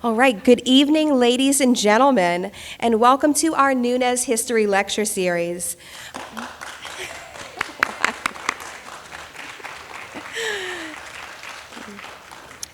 All right, good evening, ladies and gentlemen, and welcome to our Nunez History Lecture Series.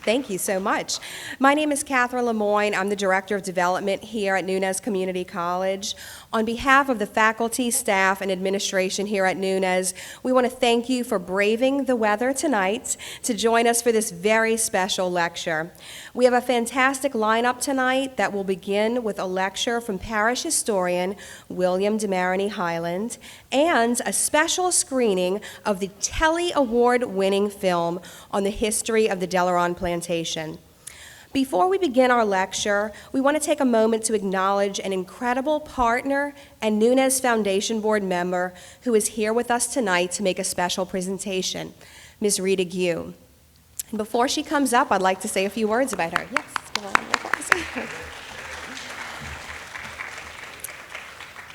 Thank you so much. My name is Catherine Lemoyne. I'm the Director of Development here at Nunez Community College. On behalf of the faculty, staff, and administration here at Nunez, we want to thank you for braving the weather tonight to join us for this very special lecture. We have a fantastic lineup tonight that will begin with a lecture from parish historian William DeMarini Hyland and a special screening of the Telly Award-winning film on the history of the Delaron Plantation. Before we begin our lecture, we want to take a moment to acknowledge an incredible partner and Nunez Foundation Board member who is here with us tonight to make a special presentation, Ms. Rita Gue. And before she comes up, I'd like to say a few words about her. Yes, go on.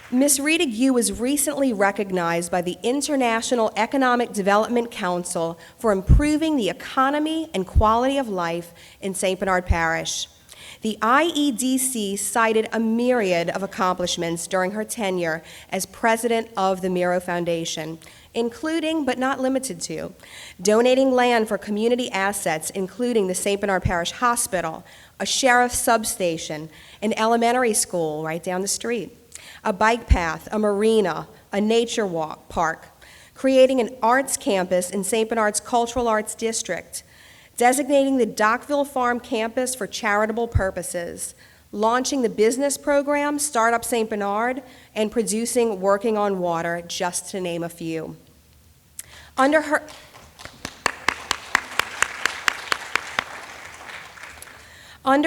Ms. Rita Gue was recently recognized by the International Economic Development Council for improving the economy and quality of life in St. Bernard Parish. The IEDC cited a myriad of accomplishments during her tenure as president of the Miro Foundation, including, but not limited to, donating land for community assets, including the St. Bernard Parish Hospital, a sheriff's substation, an elementary school right down the street, a bike path, a marina, a nature walk park, creating an arts campus in St. Bernard's Cultural Arts District, designating the Dockville Farm campus for charitable purposes, launching the business program Startup St. Bernard, and producing Working on Water, just to name a few. Under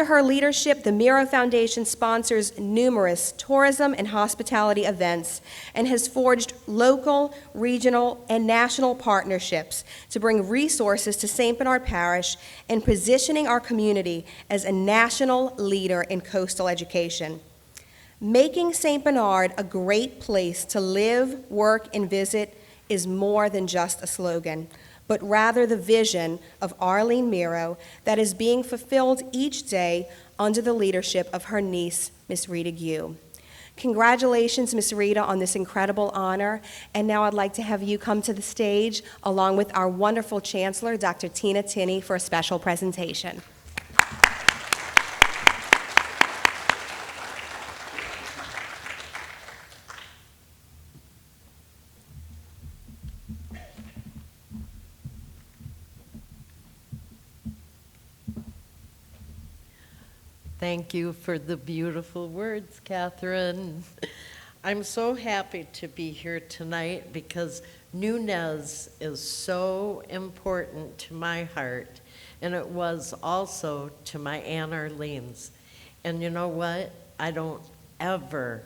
her leadership, the Miro Foundation sponsors numerous tourism and hospitality events and has forged local, regional, and national partnerships to bring resources to St. Bernard Parish and positioning our community as a national leader in coastal education. Making St. Bernard a great place to live, work, and visit is more than just a slogan, but rather the vision of Arlene Miro that is being fulfilled each day under the leadership of her niece, Miss Rita Gue. Congratulations, Miss Rita, on this incredible honor, and now I'd like to have you come to the stage along with our wonderful Chancellor, Dr. Tina Tinney, for a special presentation. Thank you for the beautiful words, Catherine. I'm so happy to be here tonight because Nunez is so important to my heart, and it was also to my Aunt Arlene's. And you know what? I don't ever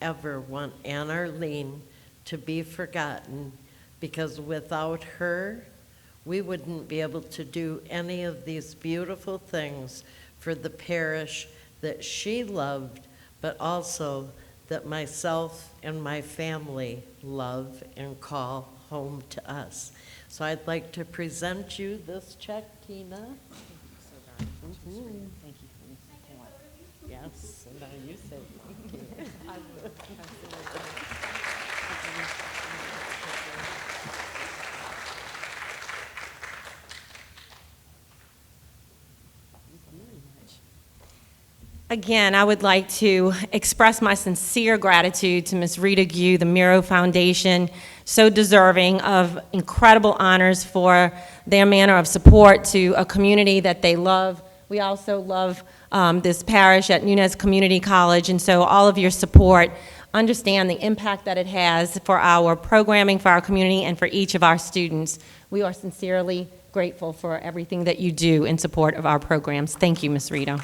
want Aunt Arlene to be forgotten, because without her, we wouldn't be able to do any of these beautiful things for the parish that she loved, but also that myself and my family love and call home to us. So I'd like to present you this check, Tina. Thank you so very much. Thank you. Yes, and now you say thank you. Again, I would like to express my sincere gratitude to Ms. Rita Gue, the Miro Foundation, so deserving of incredible honors for their manner of support to a community that they love. We also love this parish at Nunez Community College, and so all of your support, understand the impact that it has for our programming, for our community, and for each of our students. We are sincerely grateful for everything that you do in support of our programs. Thank you, Ms. Rita.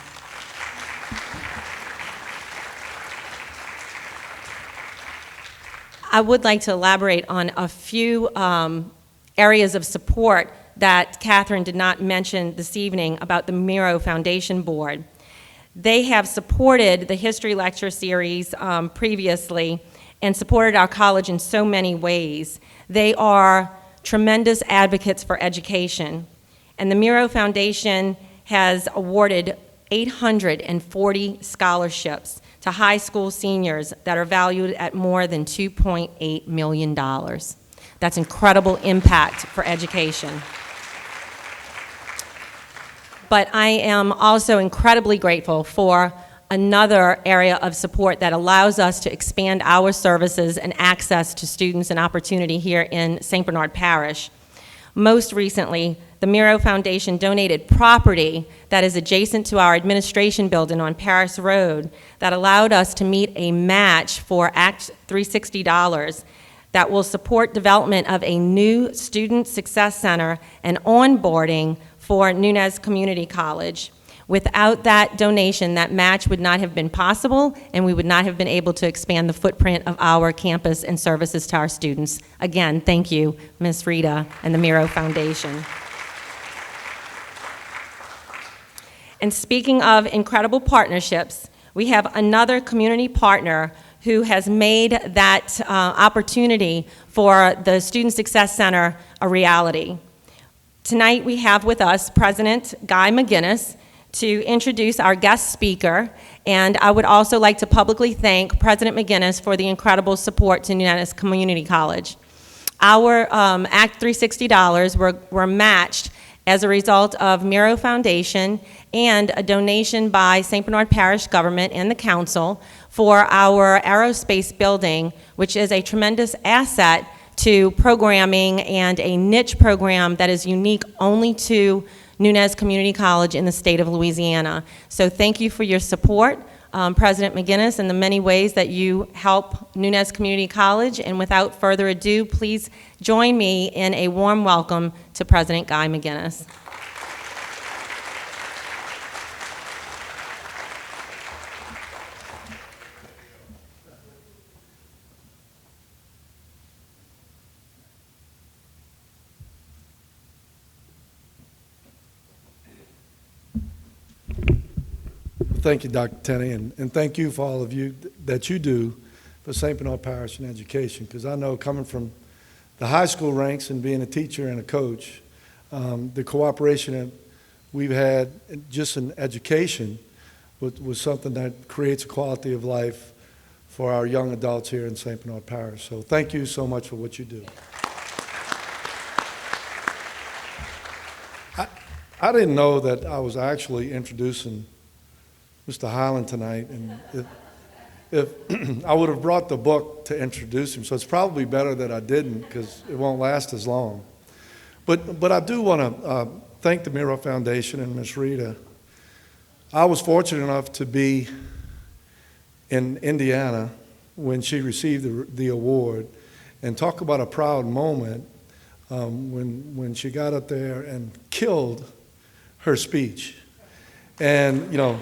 I would like to elaborate on a few areas of support that Catherine did not mention this evening about the Miro Foundation Board. They have supported the History Lecture Series previously and supported our college in so many ways. They are tremendous advocates for education, and the Miro Foundation has awarded 840 scholarships to high school seniors that are valued at more than $2.8 million. That's incredible impact for education. But I am also incredibly grateful for another area of support that allows us to expand our services and access to students and opportunity here in St. Bernard Parish. Most recently, the Miro Foundation donated property that is adjacent to our administration building on Paris Road that allowed us to meet a match for Act 360 dollars that will support development of a new Student Success Center and onboarding for Nunez Community College. Without that donation, that match would not have been possible, and we would not have been able to expand the footprint of our campus and services to our students. Again, thank you, Ms. Rita and the Miro Foundation. And speaking of incredible partnerships, we have another community partner who has made that opportunity for the Student Success Center a reality. Tonight we have with us President Guy McGinnis to introduce our guest speaker, and I would also like to publicly thank President McGinnis for the incredible support to Nunez Community College. Our Act 360 dollars were matched as a result of Miro Foundation and a donation by St. Bernard Parish government and the council for our aerospace building, which is a tremendous asset to programming and a niche program that is unique only to Nunez Community College in the state of Louisiana. So thank you for your support, President McGinnis, and the many ways that you help Nunez Community College. And without further ado, please join me in a warm welcome to President Guy McGinnis. Thank you, Dr. Tenney, and thank you for all of you that you do for St. Bernard Parish and education, because I know coming from the high school ranks and being a teacher and a coach, the cooperation that we've had just in education was something that creates a quality of life for our young adults here in St. Bernard Parish. So thank you so much for what you do. I didn't know that I was actually introducing Mr. Hyland tonight, and if I would have brought the book to introduce him, so it's probably better that I didn't, because it won't last as long. But I do want to thank the Miro Foundation and Ms. Rita. I was fortunate enough to be in Indiana when she received the award, and talk about a proud moment when she got up there and killed her speech. And, you know,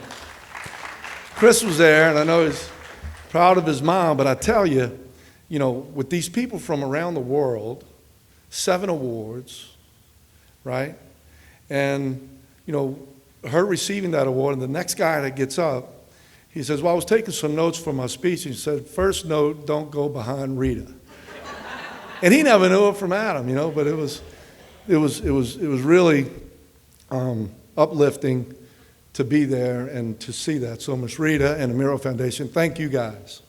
Chris was there, and I know he's proud of his mom, but I tell you, you know, with these people from around the world, 7 awards, right? And, you know, her receiving that award, and the next guy that gets up, he says, well, I was taking some notes from my speech, and he said, first note, don't go behind Rita. And he never knew it from Adam, you know, but it was really uplifting to be there and to see that. So Ms. Rita and the Miro Foundation, thank you guys.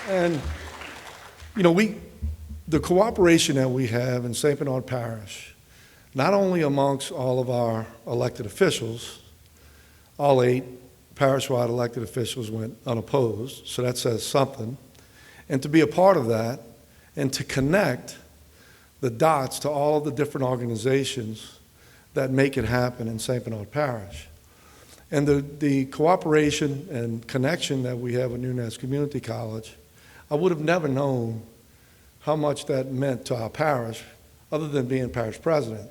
And, you know, the cooperation that we have in St. Bernard Parish, not only amongst all of our elected officials, all 8 parish-wide elected officials went unopposed, so that says something, and to be a part of that and to connect the dots to all of the different organizations that make it happen in St. Bernard Parish. And the cooperation and connection that we have with Nunez Community College, I would have never known how much that meant to our parish, other than being parish president.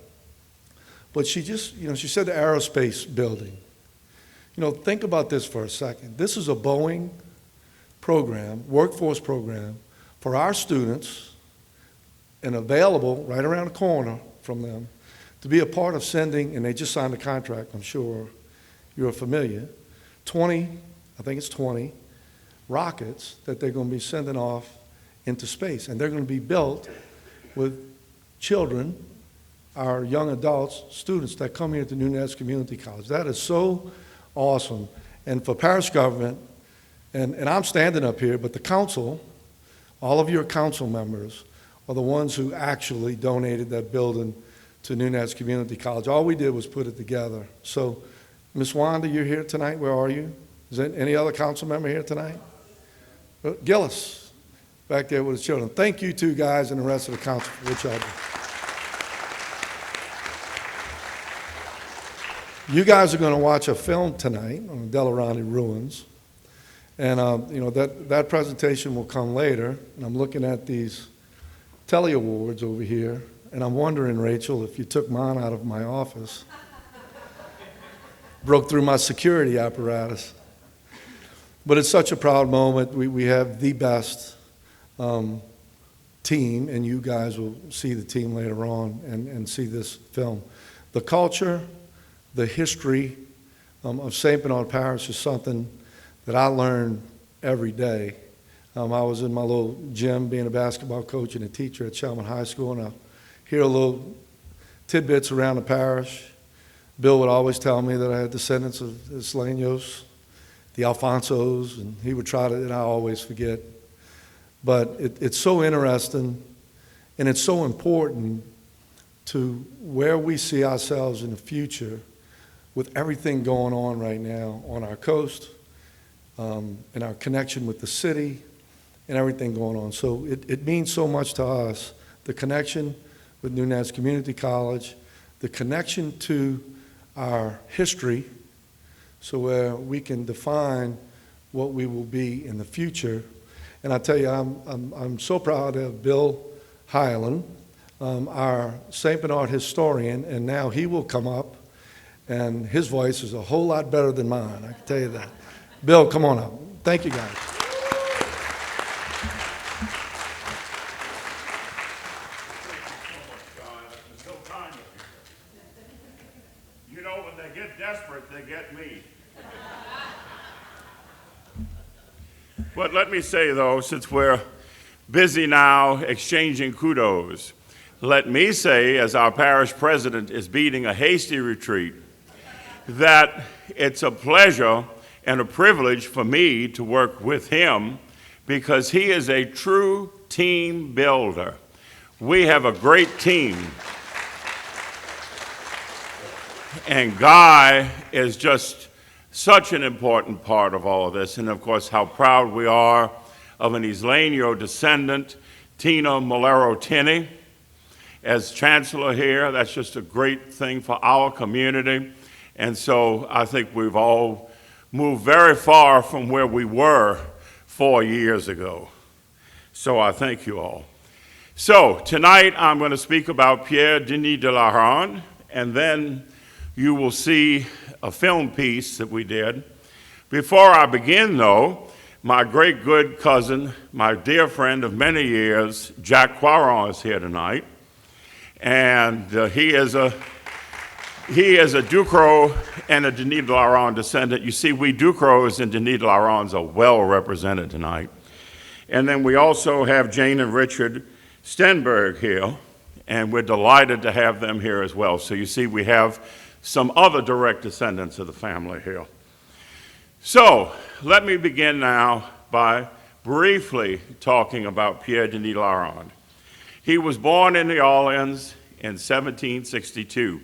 But she just, you know, she said the aerospace building. You know, think about this for a second. This is a Boeing program, workforce program, for our students, and available right around the corner from them, to be a part of sending, and they just signed a contract, I'm sure you're familiar, 20 rockets that they're going to be sending off into space. And they're going to be built with children our young adults, students that come here to Nunez Community College. That is so awesome. And for parish government, and I'm standing up here, but the council, all of your council members are the ones who actually donated that building to Nunez Community College. All we did was put it together. So, Ms. Wanda, you're here tonight. Where are you? Is there any other council member here tonight? Gillis, back there with his children. Thank you two guys and the rest of the council for what y'all do. You guys are going to watch a film tonight on the Ronde ruins. And, that presentation will come later. And I'm looking at these Telly Awards over here. And I'm wondering, Rachel, if you took mine out of my office, broke through my security apparatus. But it's such a proud moment. We have the best team, and you guys will see the team later on and see this film. The culture, the history of St. Bernard Parish is something that I learn every day. I was in my little gym being a basketball coach and a teacher at Shelman High School, and I hear a little tidbits around the parish. Bill would always tell me that I had descendants of the Isleños, the Alfonsos, and he would try to, and I always forget. But it's so interesting, and it's so important to where we see ourselves in the future with everything going on right now on our coast, and our connection with the city, and everything going on. So it means so much to us, the connection with Nunez Community College, the connection to our history, so where we can define what we will be in the future. And I tell you, I'm so proud of Bill Hyland, our St. Bernard historian, and now he will come up, and his voice is a whole lot better than mine, I can tell you that. Bill, come on up. Thank you, guys. You know, when they get desperate, they get me. But let me say, though, since we're busy now exchanging kudos, let me say, as our parish president is beating a hasty retreat, that it's a pleasure and a privilege for me to work with him because he is a true team builder. We have a great team. And Guy is just such an important part of all of this. And of course, how proud we are of an Isleño descendant, Tina Molero-Tinney, as chancellor here. That's just a great thing for our community. And so I think we've all moved very far from where we were 4 years ago. So I thank you all. So tonight I'm going to speak about Pierre Denis de la Ronde, and then you will see a film piece that we did. Before I begin, though, my great good cousin, my dear friend of many years, Jack Quaron, is here tonight. And he is a Ducros and a Denis de la Ronde descendant. You see, we Ducros and Denis de la Rondes are well represented tonight. And then we also have Jane and Richard Stenberg here, and we're delighted to have them here as well. So you see, we have some other direct descendants of the family here. So let me begin now by briefly talking about Pierre Denis de la Ronde. He was born in New Orleans in 1762.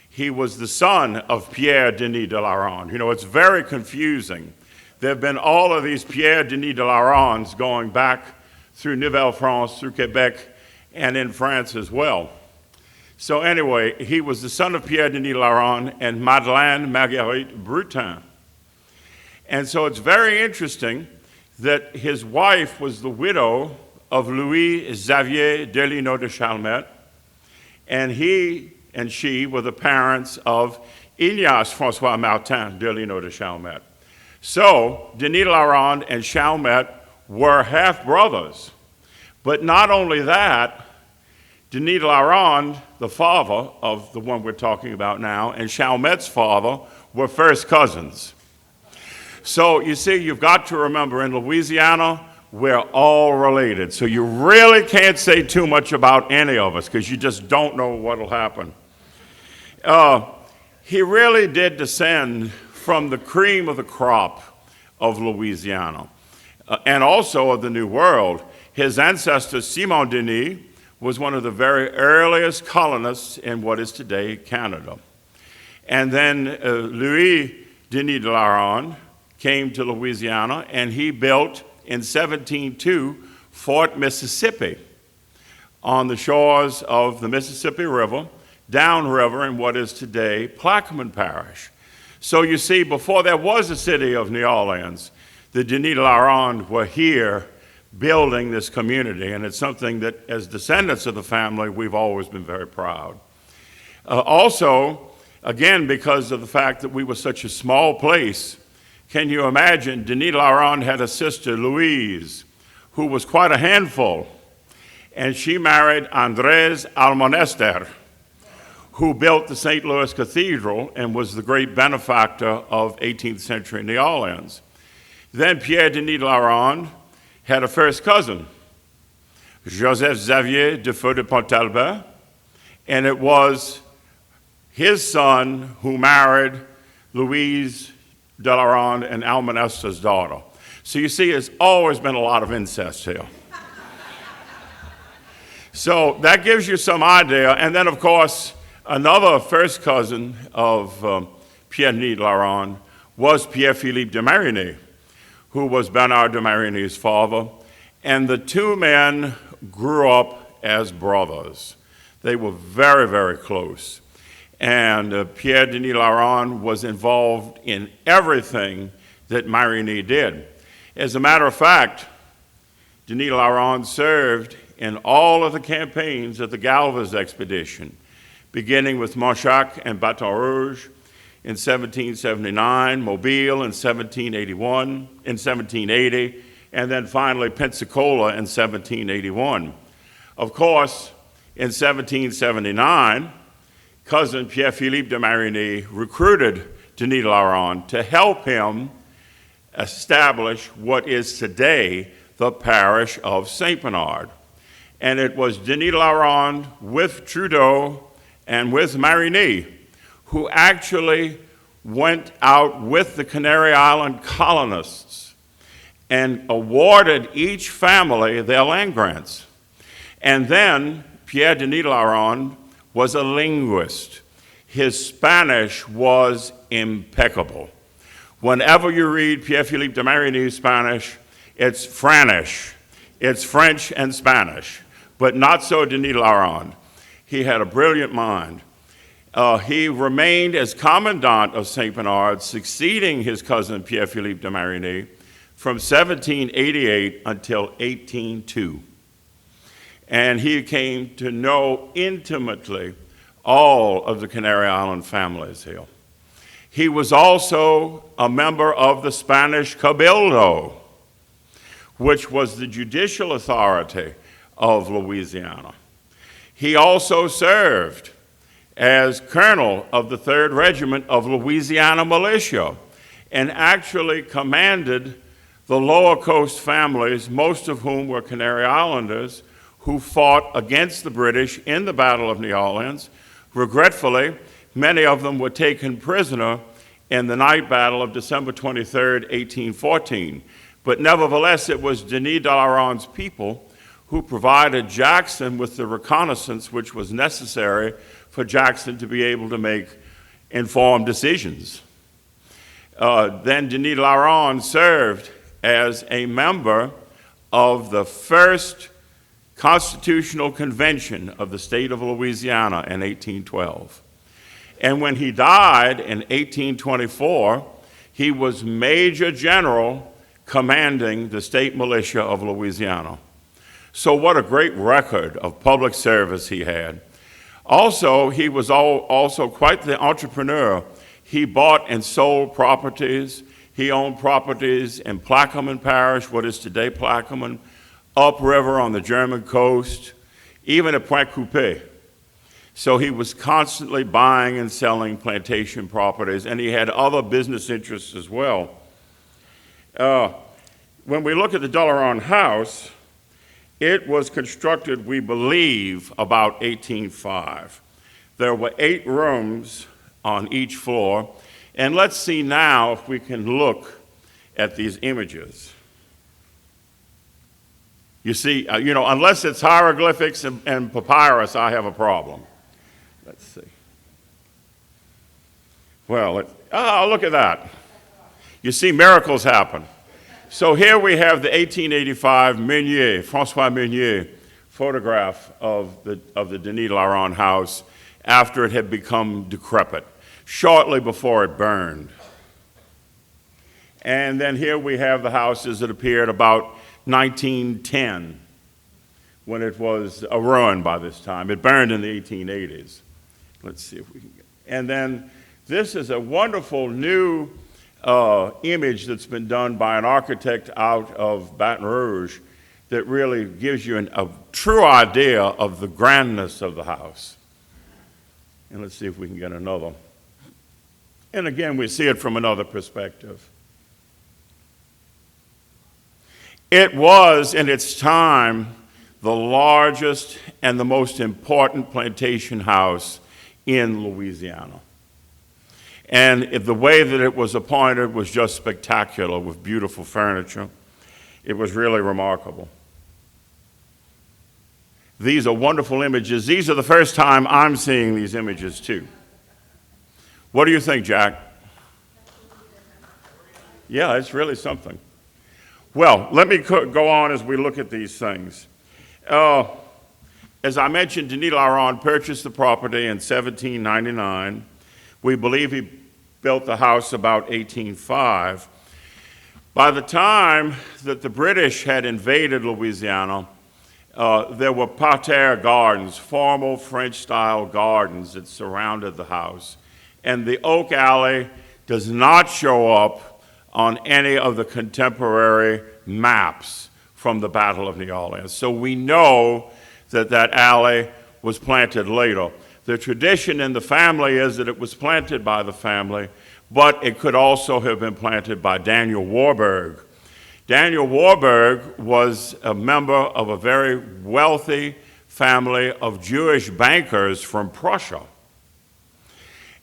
He was the son of Pierre Denis de la Ronde. You know, it's very confusing. There have been all of these Pierre Denis de la Rondes going back through Nouvelle-France, through Quebec, and in France as well. So anyway, he was the son of Pierre Denis de la Ronde and Madeleine Marguerite Brutin. And so it's very interesting that his wife was the widow of Louis Xavier Delino de Chalmette, and he and she were the parents of Ignace Francois Martin Delino de Chalmette. So Denis de la Ronde and Chalmette were half-brothers. But not only that, Denis de la Ronde, the father of the one we're talking about now, and Chalmette's father were first cousins. So you see, you've got to remember, in Louisiana, we're all related. So you really can't say too much about any of us because you just don't know what will happen. He really did descend from the cream of the crop of Louisiana and also of the New World. His ancestor, Simon Denis, was one of the very earliest colonists in what is today Canada. And then Louis Denis de la Ronde came to Louisiana, and he built in 1702 Fort Mississippi on the shores of the Mississippi River, downriver in what is today Plaquemine Parish. So you see, before there was a city of New Orleans, the Denis de la Ronde were here building this community, and it's something that, as descendants of the family, we've always been very proud. Also, again, because of the fact that we were such a small place, can you imagine, Denis de la Ronde had a sister, Louise, who was quite a handful, and she married Andrés Almonester, who built the St. Louis Cathedral and was the great benefactor of 18th century New Orleans. Then Pierre Denis de la Ronde had a first cousin, Joseph Xavier de Feu de Pontalbert, and it was his son who married Louise de la Ronde and Almonester's daughter. So you see, there's always been a lot of incest here. So that gives you some idea. And then, of course, another first cousin of Pierre Denis de la Ronde was Pierre-Philippe de Marigny, who was Bernard de Marigny's father. And the two men grew up as brothers. They were very, very close. And Pierre Denis de la Ronde was involved in everything that Marigny did. As a matter of fact, Denis de la Ronde served in all of the campaigns of the Galvez expedition, beginning with Montchac and Baton Rouge in 1779, Mobile in 1781, in 1780, and then finally Pensacola in 1781. Of course, in 1779, cousin Pierre-Philippe de Marigny recruited Denis de la Ronde to help him establish what is today the parish of St. Bernard. And it was Denis de la Ronde with Trudeau and with Marigny who actually went out with the Canary Island colonists and awarded each family their land grants. And then Pierre Denis de la Ronde was a linguist. His Spanish was impeccable. Whenever you read Pierre-Philippe de Marigny's Spanish, it's Franish. It's French and Spanish, but not so Denis de la Ronde. He had a brilliant mind. He remained as commandant of St. Bernard, succeeding his cousin Pierre-Philippe de Marigny from 1788 until 1802. And he came to know intimately all of the Canary Island families here. He was also a member of the Spanish Cabildo, which was the judicial authority of Louisiana. He also served as colonel of the 3rd Regiment of Louisiana Militia and actually commanded the lower coast families, most of whom were Canary Islanders, who fought against the British in the Battle of New Orleans. Regretfully, many of them were taken prisoner in the night battle of December 23rd, 1814. But nevertheless, it was Denis de la Ronde's people who provided Jackson with the reconnaissance which was necessary for Jackson to be able to make informed decisions. Then Denis de la Ronde served as a member of the first Constitutional Convention of the state of Louisiana in 1812. And when he died in 1824, he was Major General commanding the state militia of Louisiana. So what a great record of public service he had. Also, he was also quite the entrepreneur. He bought and sold properties. He owned properties in Plaquemine Parish, what is today Plaquemine, upriver on the German coast, even at Point Coupé. So he was constantly buying and selling plantation properties, and he had other business interests as well. when we look at the Delaron house, it was constructed, we believe, about 1805. There were 8 rooms on each floor. And let's see now if we can look at these images. You see, unless it's hieroglyphics and papyrus, I have a problem. Let's see. Well, look at that. You see miracles happen. So here we have the 1885 François Meunier photograph of the Denis de la Ronde house after it had become decrepit, shortly before it burned. And then here we have the house as it appeared about 1910, when it was a ruin by this time. It burned in the 1880s. Let's see if we can get. And then this is a wonderful new image that's been done by an architect out of Baton Rouge that really gives you a true idea of the grandness of the house. And let's see if we can get another. And again, we see it from another perspective. It was, in its time, the largest and the most important plantation house in Louisiana. And the way that it was appointed was just spectacular with beautiful furniture. It was really remarkable. These are wonderful images. These are the first time I'm seeing these images too. What do you think, Jack? Yeah, it's really something. Well, let me go on as we look at these things. As I mentioned, Denis de la Ronde purchased the property in 1799. We believe he built the house about 1805. By the time that the British had invaded Louisiana, there were parterre gardens, formal French-style gardens that surrounded the house. And the oak alley does not show up on any of the contemporary maps from the Battle of New Orleans. So we know that that alley was planted later. The tradition in the family is that it was planted by the family, but it could also have been planted by Daniel Warburg. Daniel Warburg was a member of a very wealthy family of Jewish bankers from Prussia.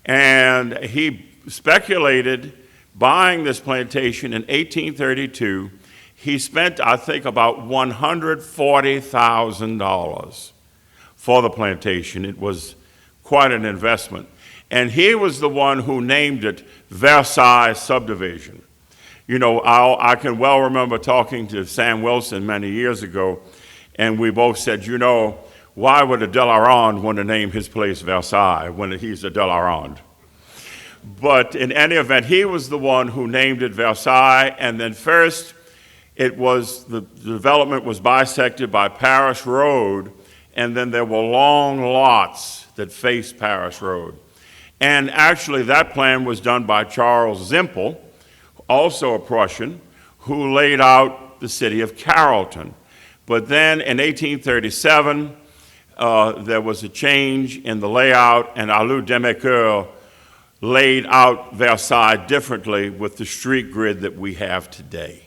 And he speculated buying this plantation in 1832. He spent, I think, about $140,000 for the plantation. It was quite an investment. And he was the one who named it Versailles Subdivision. You know, I can well remember talking to Sam Wilson many years ago, and we both said, you know, why would a de la Ronde want to name his place Versailles when he's a de la Ronde? But in any event, he was the one who named it Versailles, and then first it was, the development was bisected by Paris Road, and then there were long lots that faced Paris Road. And actually that plan was done by Charles Zimpel, also a Prussian, who laid out the city of Carrollton. But then in 1837, there was a change in the layout, and Alou Demecoeur laid out Versailles differently with the street grid that we have today,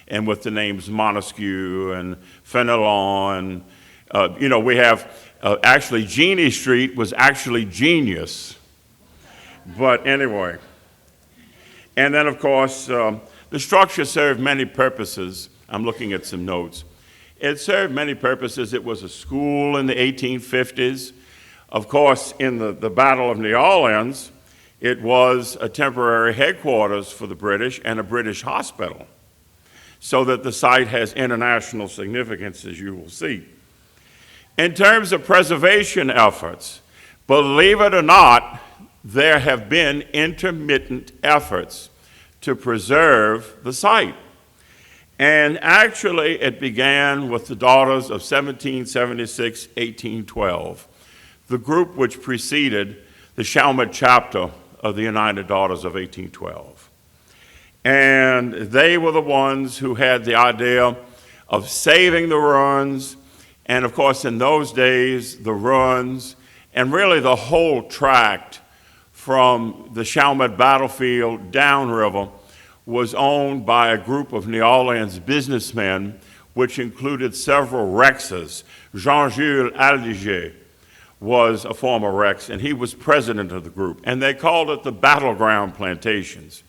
and with the names Montesquieu and Fenelon. And, you know, we have, actually, Genie Street was actually Genius. But anyway. And then, of course, the structure served many purposes. I'm looking at some notes. It served many purposes. It was a school in the 1850s. Of course, in the Battle of New Orleans, it was a temporary headquarters for the British and a British hospital, so that the site has international significance, as you will see. In terms of preservation efforts, believe it or not, there have been intermittent efforts to preserve the site. And actually, it began with the Daughters of 1776-1812, the group which preceded the Chalmette chapter of the United Daughters of 1812. And they were the ones who had the idea of saving the ruins, and of course, in those days, the ruins, and really the whole tract from the Chalmette battlefield downriver was owned by a group of New Orleans businessmen, which included several Rexes. Jean-Jules Aldiger was a former Rex, and he was president of the group. And they called it the Battleground Plantations.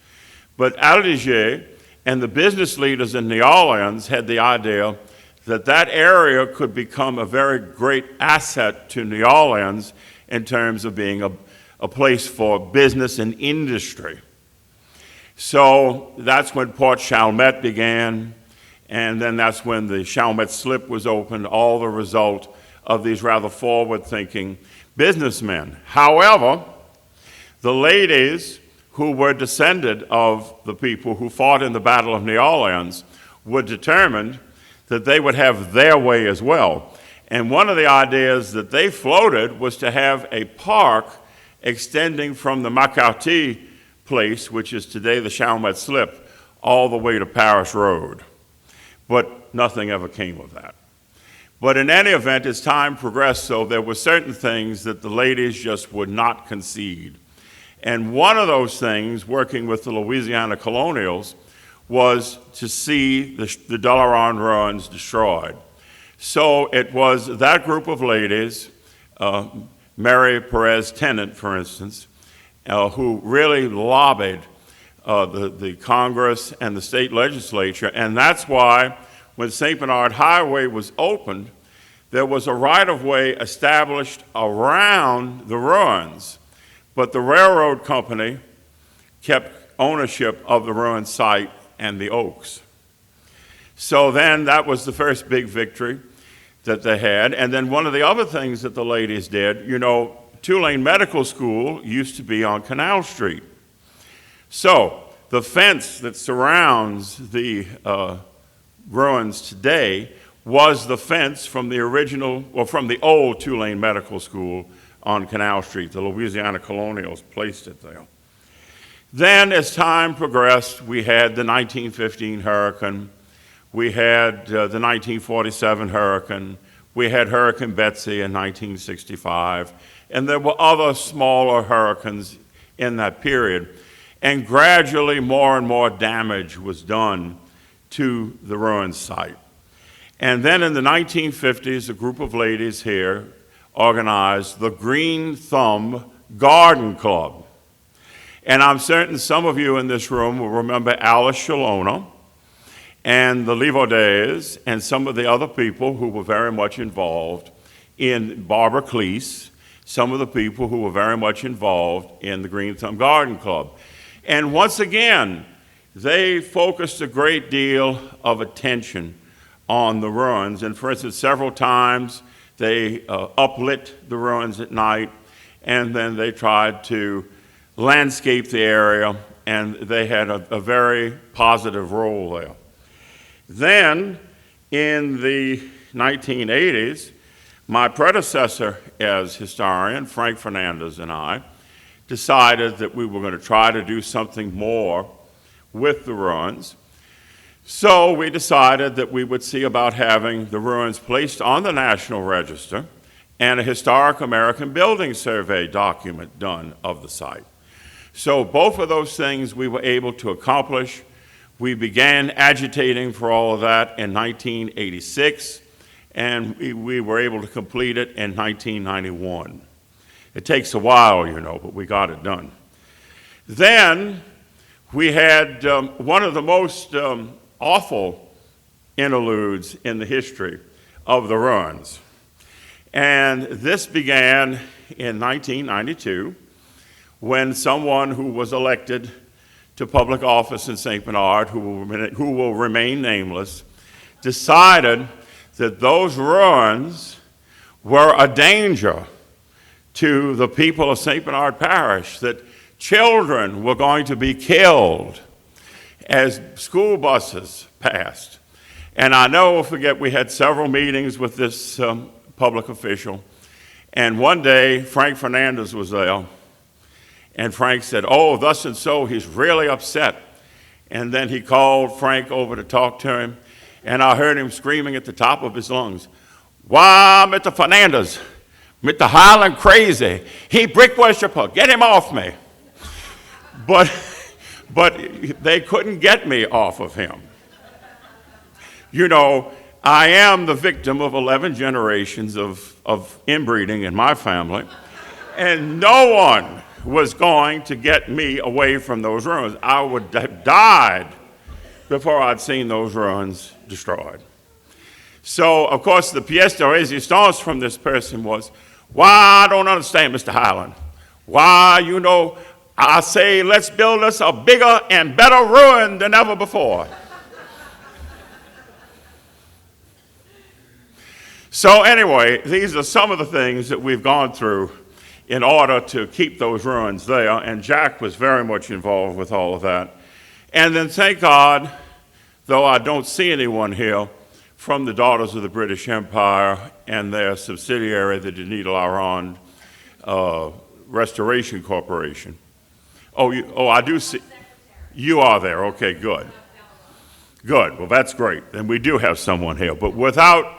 But Aldiger and the business leaders in New Orleans had the idea that that area could become a very great asset to New Orleans in terms of being a place for business and industry. So that's when Port Chalmette began, and then that's when the Chalmette Slip was opened, all the result of these rather forward-thinking businessmen. However, the ladies who were descended of the people who fought in the Battle of New Orleans were determined that they would have their way as well. And one of the ideas that they floated was to have a park extending from the Macarty place, which is today the Chalmette Slip, all the way to Paris Road. But nothing ever came of that. But in any event, as time progressed, so there were certain things that the ladies just would not concede. And one of those things, working with the Louisiana Colonials, was to see the Delaronde ruins destroyed. So it was that group of ladies, Mary Perez Tennant, for instance, who really lobbied the Congress and the state legislature, and that's why when St. Bernard Highway was opened, there was a right-of-way established around the ruins, but the railroad company kept ownership of the ruined site and the oaks. So then that was the first big victory that they had. And then one of the other things that the ladies did, you know, Tulane Medical School used to be on Canal Street. So the fence that surrounds the ruins today was the fence from the original, or from the old Tulane Medical School on Canal Street. The Louisiana Colonials placed it there. Then as time progressed, we had the 1915 hurricane, we had the 1947 hurricane, we had Hurricane Betsy in 1965, and there were other smaller hurricanes in that period. And gradually more and more damage was done to the ruined site. And then in the 1950s, a group of ladies here organized the Green Thumb Garden Club. And I'm certain some of you in this room will remember Alice Shalona and the Livaudays and some of the other people who were very much involved in Barbara Cleese, some of the people who were very much involved in the Green Thumb Garden Club. And once again, they focused a great deal of attention on the ruins. And for instance, several times they uplit the ruins at night, and then they tried to landscape the area, and they had a very positive role there. Then, in the 1980s, my predecessor as historian, Frank Fernandez, and I decided that we were going to try to do something more with the ruins. So we decided that we would see about having the ruins placed on the National Register and a Historic American Building Survey document done of the site. So both of those things we were able to accomplish. We began agitating for all of that in 1986, and we were able to complete it in 1991. It takes a while, you know, but we got it done. Then we had one of the most awful interludes in the history of the ruins. And this began in 1992 when someone who was elected to public office in St. Bernard, who will remain nameless, decided that those ruins were a danger to the people of St. Bernard Parish, that children were going to be killed as school buses passed. And I never forget, we had several meetings with this public official, and one day Frank Fernandez was there, and Frank said, "Oh, thus and so, he's really upset." And then he called Frank over to talk to him, and I heard him screaming at the top of his lungs, "Why, Mr. Fernandez, Mr. Hyland crazy, he brick worshiper, get him off me." But but they couldn't get me off of him. You know, I am the victim of 11 generations of inbreeding in my family, and no one was going to get me away from those ruins. I would have died before I'd seen those ruins destroyed. So, of course, the pièce de résistance from this person was, why, I don't understand, Mr. Hyland. Why, you know, I say, let's build us a bigger and better ruin than ever before. So anyway, these are some of the things that we've gone through in order to keep those ruins there, and Jack was very much involved with all of that. And then thank God, though I don't see anyone here from the Daughters of the British Empire and their subsidiary, the Ronde Restoration Corporation. I do see. You are there. Okay, good. Good. Well, that's great. Then we do have someone here. But without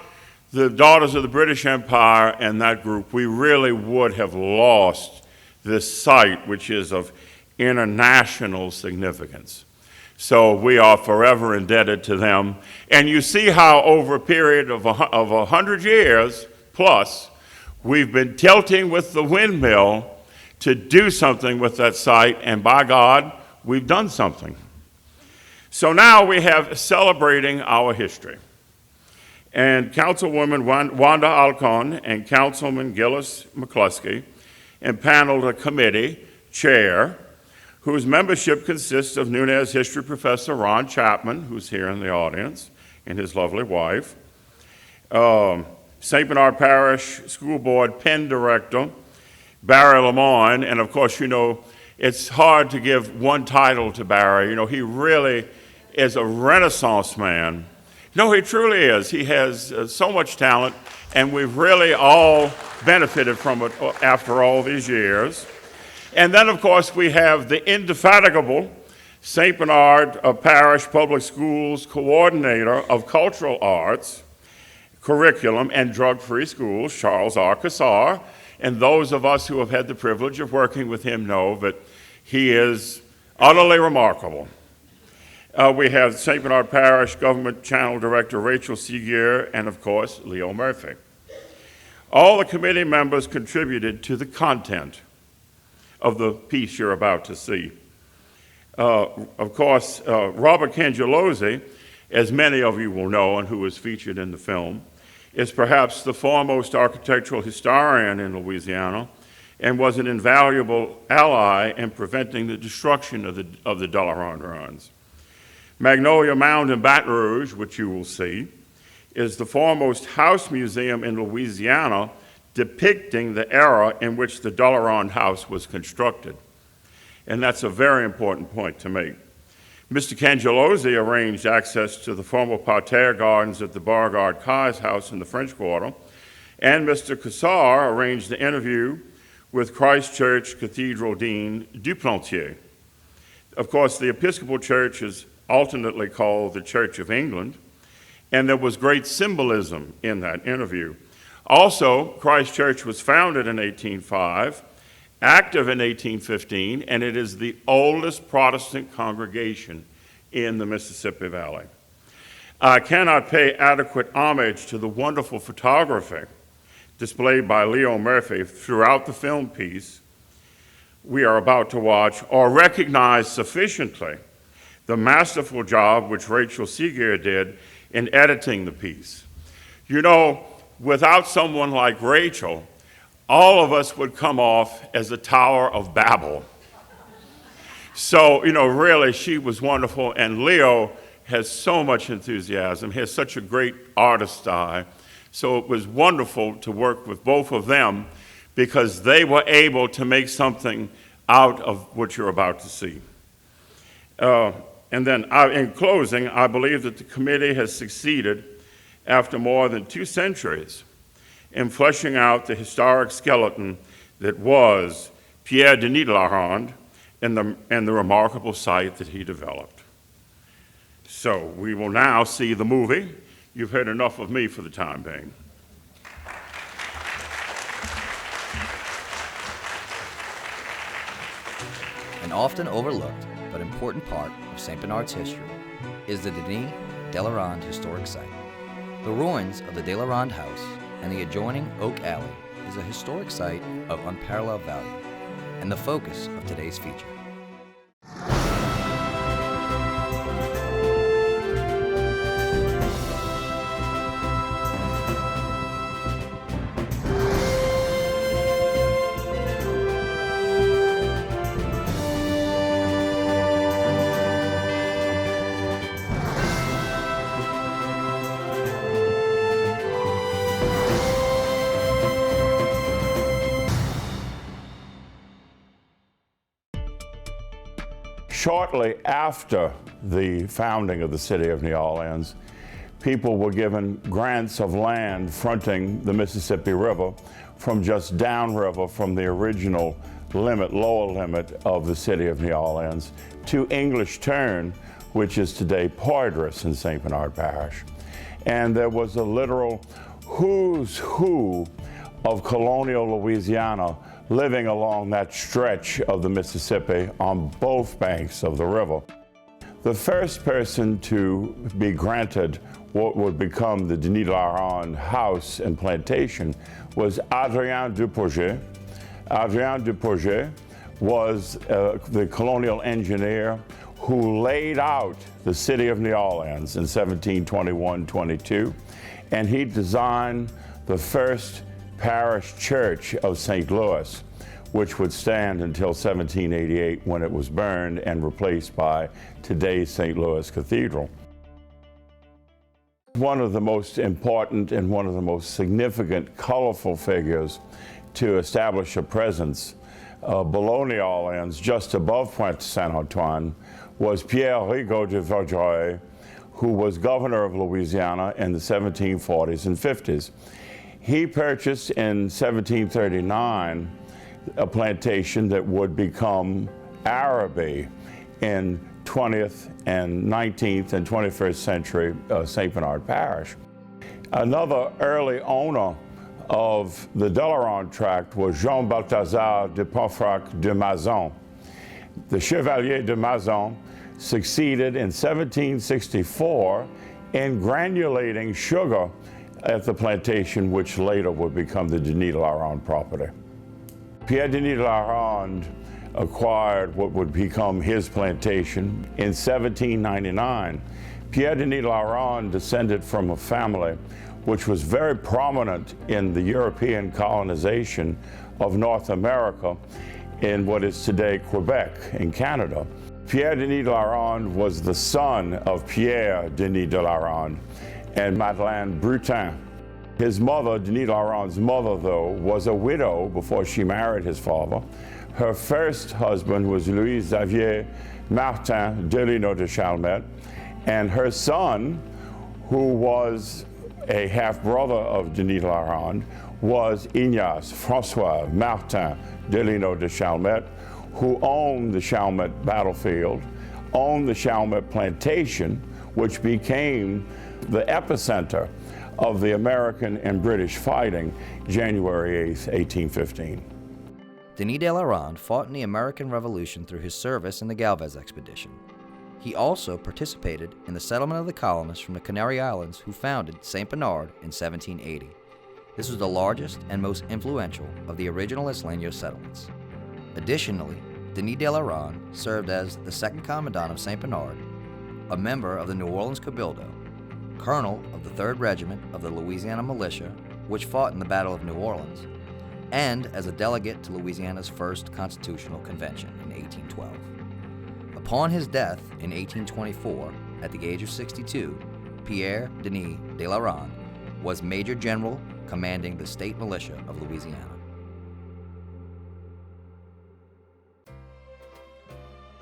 the Daughters of the British Empire and that group, we really would have lost this site, which is of international significance. So we are forever indebted to them. And you see how over a period of 100 years plus, we've been tilting with the windmill to do something with that site, and by God, we've done something. So now we have celebrating our history. And Councilwoman Wanda Alcon and Councilman Gillis McCluskey impaneled a committee chair whose membership consists of Nunez history professor Ron Chapman, who's here in the audience, and his lovely wife, St. Bernard Parish School Board Penn Director Barry Lemoyne, and of course, you know, it's hard to give one title to Barry. You know, he really is a Renaissance man. No, he truly is. He has so much talent, and we've really all benefited from it after all these years. And then, of course, we have the indefatigable St. Bernard Parish Public Schools Coordinator of Cultural Arts, Curriculum, and Drug-Free Schools, Charles R. Cassar. And those of us who have had the privilege of working with him know that he is utterly remarkable. We have St. Bernard Parish Government Channel Director Rachel Segier, and of course, Leo Murphy. All the committee members contributed to the content of the piece you're about to see. Of course, Robert Cangellosi, as many of you will know and who is featured in the film, is perhaps the foremost architectural historian in Louisiana and was an invaluable ally in preventing the destruction of the De La Ronde ruins. Magnolia Mound in Baton Rouge, which you will see, is the foremost house museum in Louisiana depicting the era in which the De La Ronde house was constructed. And that's a very important point to make. Mr. Cangellosi arranged access to the former parterre gardens at the Beauregard Kai's house in the French Quarter, and Mr. Cassar arranged the interview with Christ Church Cathedral Dean Duplantier. Of course, the Episcopal Church is alternately called the Church of England, and there was great symbolism in that interview. Also, Christ Church was founded in 1805, active in 1815, and it is the oldest Protestant congregation in the Mississippi Valley. I cannot pay adequate homage to the wonderful photography displayed by Leo Murphy throughout the film piece we are about to watch, or recognize sufficiently the masterful job which Rachel Segier did in editing the piece. You know, without someone like Rachel, all of us would come off as a Tower of Babel. So, you know, really, she was wonderful, and Leo has so much enthusiasm, has such a great artist's eye. So it was wonderful to work with both of them because they were able to make something out of what you're about to see. And then in closing, I believe that the committee has succeeded after more than 2 centuries in fleshing out the historic skeleton that was Pierre Denis de la Ronde and the remarkable site that he developed. So we will now see the movie. You've heard enough of me for the time being. An often overlooked but important part of St. Bernard's history is the Denis de la Ronde Historic Site. The ruins of the de la Ronde House and the adjoining Oak Alley is a historic site of unparalleled value and the focus of today's feature. Shortly after the founding of the city of New Orleans, people were given grants of land fronting the Mississippi River from just downriver from the original limit, lower limit of the city of New Orleans to English Turn, which is today Poydras in St. Bernard Parish. And there was a literal who's who of colonial Louisiana living along that stretch of the Mississippi on both banks of the river. The first person to be granted what would become the Denis de la Ronde house and plantation was Adrien Dupourget. Adrien Dupourget was the colonial engineer who laid out the city of New Orleans in 1721-22, and he designed the first parish church of St. Louis, which would stand until 1788 when it was burned and replaced by today's St. Louis Cathedral. One of the most important and one of the most significant, colorful figures to establish a presence below New Orleans, just above Pointe Saint-Antoine, was Pierre Rigaud de Vaudreuil, who was governor of Louisiana in the 1740s and 50s. He purchased in 1739 a plantation that would become Araby in 20th and 19th and 21st century St. Bernard Parish. Another early owner of the de la Ronde tract was Jean Balthazar de Pontefract de Mazon. The Chevalier de Mazon succeeded in 1764 in granulating sugar at the plantation, which later would become the Denis de la Ronde property. Pierre Denis de la Ronde acquired what would become his plantation in 1799. Pierre Denis de la Ronde descended from a family which was very prominent in the European colonization of North America in what is today Quebec in Canada. Pierre Denis de la Ronde was the son of Pierre Denis de la Ronde and Madeleine Brutin. His mother, Denis de la Ronde's mother, though, was a widow before she married his father. Her first husband was Louis Xavier Martin de Lino de Chalmette, and her son, who was a half-brother of Denis de la Ronde, was Ignace François Martin de Lino de Chalmette, who owned the Chalmette battlefield, owned the Chalmette plantation, which became the epicenter of the American and British fighting January 8, 1815. Denis de la Ronde fought in the American Revolution through his service in the Galvez expedition. He also participated in the settlement of the colonists from the Canary Islands who founded St. Bernard in 1780. This was the largest and most influential of the original Isleño settlements. Additionally, Denis de la Ronde served as the second commandant of St. Bernard, a member of the New Orleans Cabildo, colonel of the 3rd Regiment of the Louisiana Militia, which fought in the Battle of New Orleans, and as a delegate to Louisiana's first Constitutional Convention in 1812. Upon his death in 1824, at the age of 62, Pierre Denis de la Ronde was Major General commanding the State Militia of Louisiana.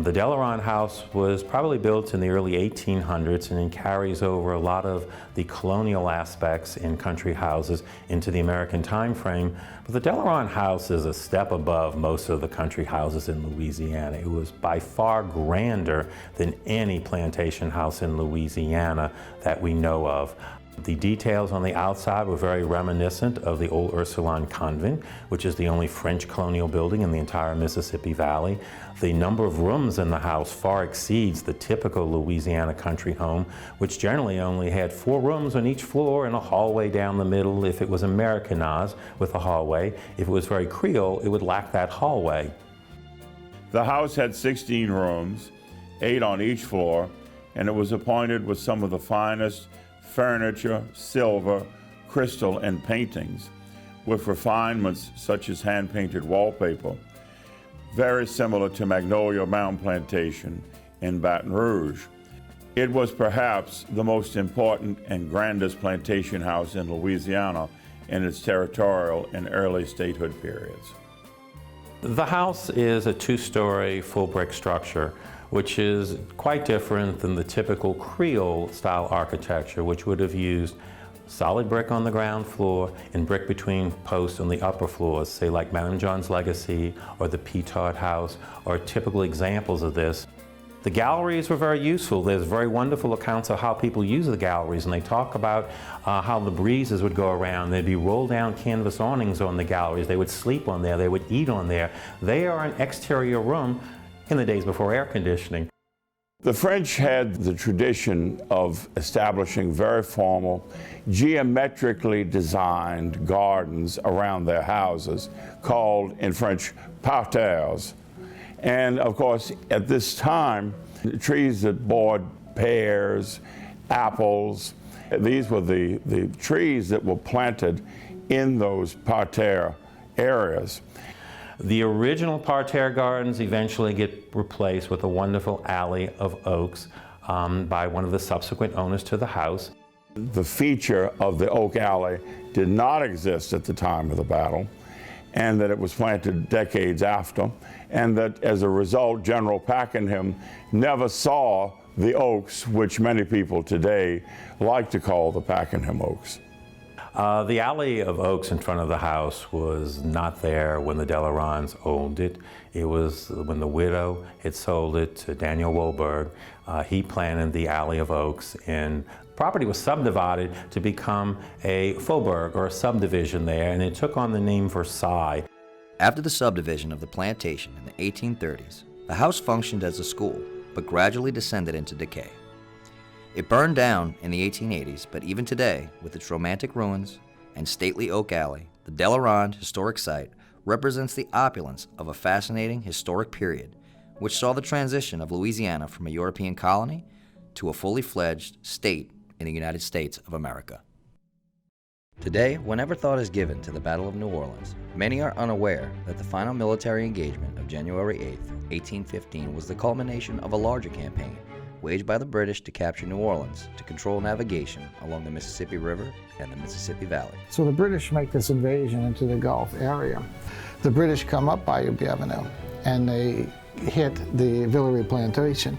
The de la Ronde House was probably built in the early 1800s and it carries over a lot of the colonial aspects in country houses into the American time frame. But the de la Ronde House is a step above most of the country houses in Louisiana. It was by far grander than any plantation house in Louisiana that we know of. The details on the outside were very reminiscent of the old Ursuline Convent, which is the only French colonial building in the entire Mississippi Valley. The number of rooms in the house far exceeds the typical Louisiana country home, which generally only had 4 rooms on each floor and a hallway down the middle if it was Americanized with a hallway. If it was very Creole, it would lack that hallway. The house had 16 rooms, 8 on each floor, and it was appointed with some of the finest furniture, silver, crystal, and paintings, with refinements such as hand-painted wallpaper, very similar to Magnolia Mountain Plantation in Baton Rouge. It was perhaps the most important and grandest plantation house in Louisiana in its territorial and early statehood periods. The house is a 2-story full brick structure, which is quite different than the typical Creole style architecture, which would have used solid brick on the ground floor and brick between posts on the upper floors, say like Madame John's Legacy or the Petard House are typical examples of this. The galleries were very useful. There's very wonderful accounts of how people use the galleries, and they talk about how the breezes would go around. There'd be rolled down canvas awnings on the galleries. They would sleep on there. They would eat on there. They are an exterior room in the days before air conditioning. The French had the tradition of establishing very formal, geometrically designed gardens around their houses, called in French parterres. And of course, at this time, the trees that bore pears, apples, these were the trees that were planted in those parterre areas. The original parterre gardens eventually get replaced with a wonderful alley of oaks by one of the subsequent owners to the house. The feature of the oak alley did not exist at the time of the battle, and that it was planted decades after, and that as a result, General Pakenham never saw the oaks, which many people today like to call the Pakenham Oaks. The alley of oaks in front of the house was not there when the Delarondes owned it. It was when the widow had sold it to Daniel Wohlberg. He planted the alley of oaks, and property was subdivided to become a faubourg or a subdivision there, and it took on the name Versailles. After the subdivision of the plantation in the 1830s, the house functioned as a school, but gradually descended into decay. It burned down in the 1880s, but even today, with its romantic ruins and stately oak alley, the Delaronde Historic Site represents the opulence of a fascinating historic period, which saw the transition of Louisiana from a European colony to a fully fledged state in the United States of America. Today, whenever thought is given to the Battle of New Orleans, many are unaware that the final military engagement of January 8, 1815 was the culmination of a larger campaign waged by the British to capture New Orleans to control navigation along the Mississippi River and the Mississippi Valley. So the British make this invasion into the Gulf area. The British come up Bayou Bienvenue and they hit the Villeray Plantation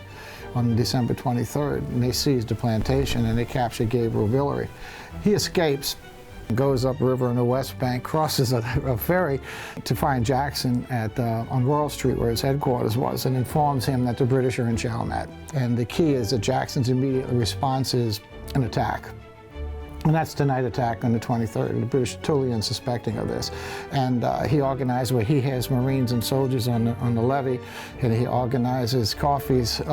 on December 23rd, and they seized the plantation and they capture Gabriel Villeray. He escapes, goes upriver on the west bank, crosses a ferry to find Jackson on Royal Street where his headquarters was, and informs him that the British are in Chalmette. And the key is that Jackson's immediate response is an attack. And that's the night attack on the 23rd. The British are totally unsuspecting of this. And he organized where he has Marines and soldiers on the levee, and he organizes Coffee's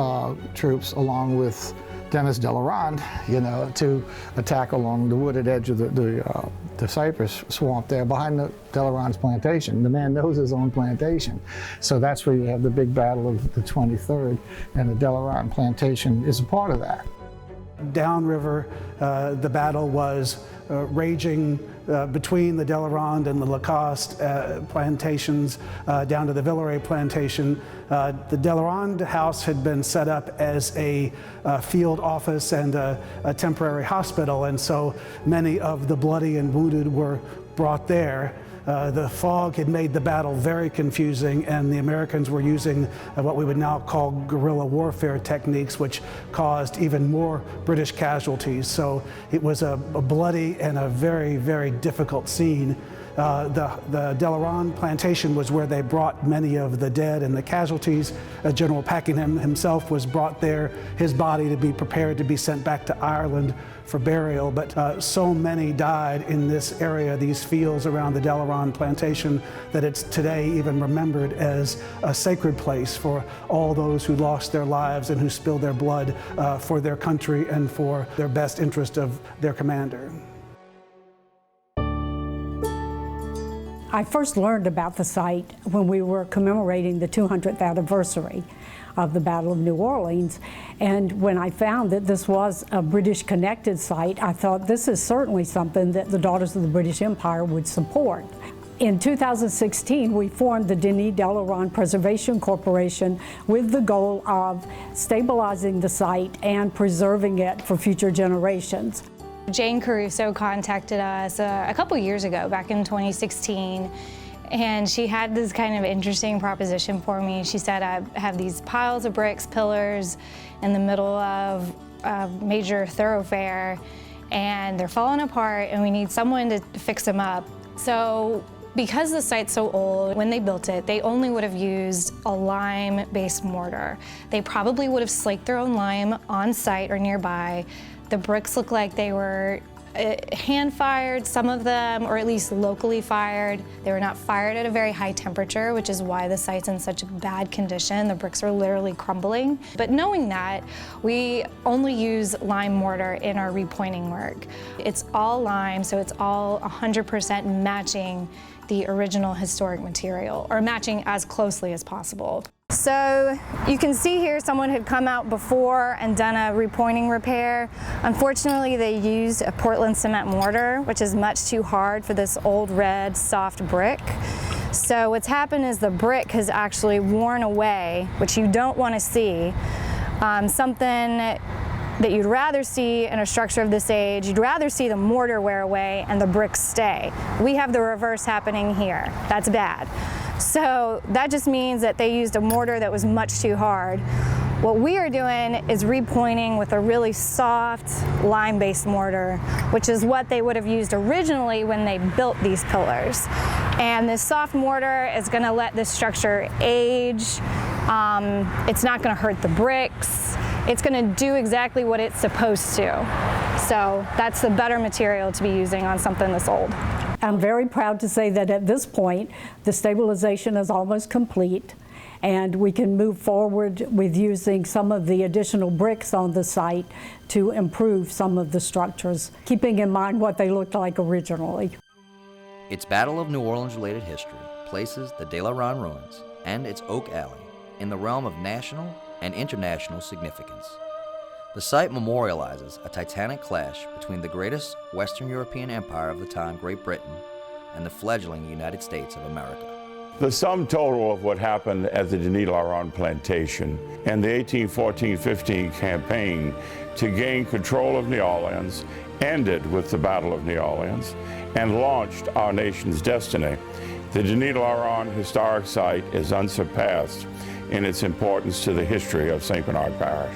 troops along with Dennis Delaronde, to attack along the wooded edge of the cypress swamp there behind the Delaronde's plantation. The man knows his own plantation. So that's where you have the big battle of the 23rd, and the Delaronde plantation is a part of that. Downriver, the battle was raging between the Delaronde and the Lacoste plantations down to the Villeray plantation. The Delaronde house had been set up as a field office and a temporary hospital, and so many of the bloody and wounded were brought there. The fog had made the battle very confusing, and the Americans were using what we would now call guerrilla warfare techniques, which caused even more British casualties. So it was a bloody and a very, very difficult scene. The Ronde Plantation was where they brought many of the dead and the casualties. General Pakenham himself was brought there, his body to be prepared to be sent back to Ireland for burial, but so many died in this area, these fields around the Ronde Plantation, that it's today even remembered as a sacred place for all those who lost their lives and who spilled their blood for their country and for their best interest of their commander. I first learned about the site when we were commemorating the 200th anniversary of the Battle of New Orleans. And when I found that this was a British-connected site, I thought this is certainly something that the Daughters of the British Empire would support. In 2016, we formed the Denis de la Ronde Preservation Corporation with the goal of stabilizing the site and preserving it for future generations. Jane Caruso contacted us a couple years ago, back in 2016, and she had this kind of interesting proposition for me. She said, I have these piles of bricks, pillars in the middle of a major thoroughfare, and they're falling apart, and we need someone to fix them up. So because the site's so old, when they built it, they only would have used a lime-based mortar. They probably would have slaked their own lime on site or nearby. The bricks look like they were hand-fired, some of them, or at least locally fired. They were not fired at a very high temperature, which is why the site's in such bad condition. The bricks are literally crumbling. But knowing that, we only use lime mortar in our repointing work. It's all lime, so it's all 100% matching the original historic material, or matching as closely as possible. So you can see here someone had come out before and done a repointing repair. Unfortunately, they used a Portland cement mortar, which is much too hard for this old red soft brick. So what's happened is the brick has actually worn away, which you don't want to see. Something that you'd rather see in a structure of this age, you'd rather see the mortar wear away and the bricks stay. We have the reverse happening here. That's bad. So that just means that they used a mortar that was much too hard. What we are doing is repointing with a really soft lime-based mortar, which is what they would have used originally when they built these pillars. And this soft mortar is going to let this structure age. It's not going to hurt the bricks. It's going to do exactly what it's supposed to. So that's the better material to be using on something this old. I'm very proud to say that at this point, the stabilization is almost complete, and we can move forward with using some of the additional bricks on the site to improve some of the structures, keeping in mind what they looked like originally. Its Battle of New Orleans-related history places the De La Ronde ruins and its Oak Alley in the realm of national and international significance. The site memorializes a titanic clash between the greatest Western European empire of the time, Great Britain, and the fledgling United States of America. The sum total of what happened at the Denis de la Ronde Plantation and the 1814-15 campaign to gain control of New Orleans ended with the Battle of New Orleans and launched our nation's destiny. The Denis de la Ronde historic site is unsurpassed in its importance to the history of St. Bernard Parish.